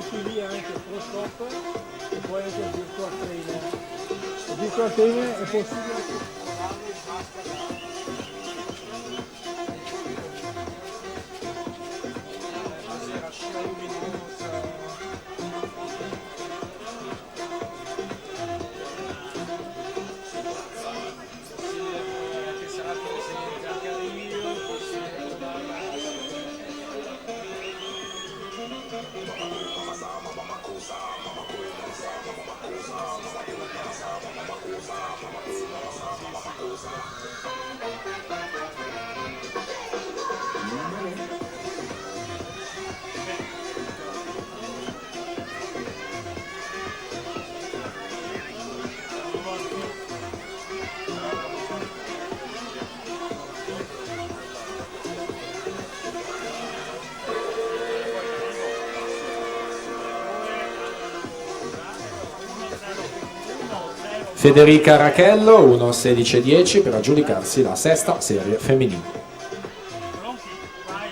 metti lì anche il Pro Shop e poi anche il Virtual Trainer. Il Virtual Trainer è possibile. Federica Rachello 1.16.10 per aggiudicarsi la sesta serie femminile.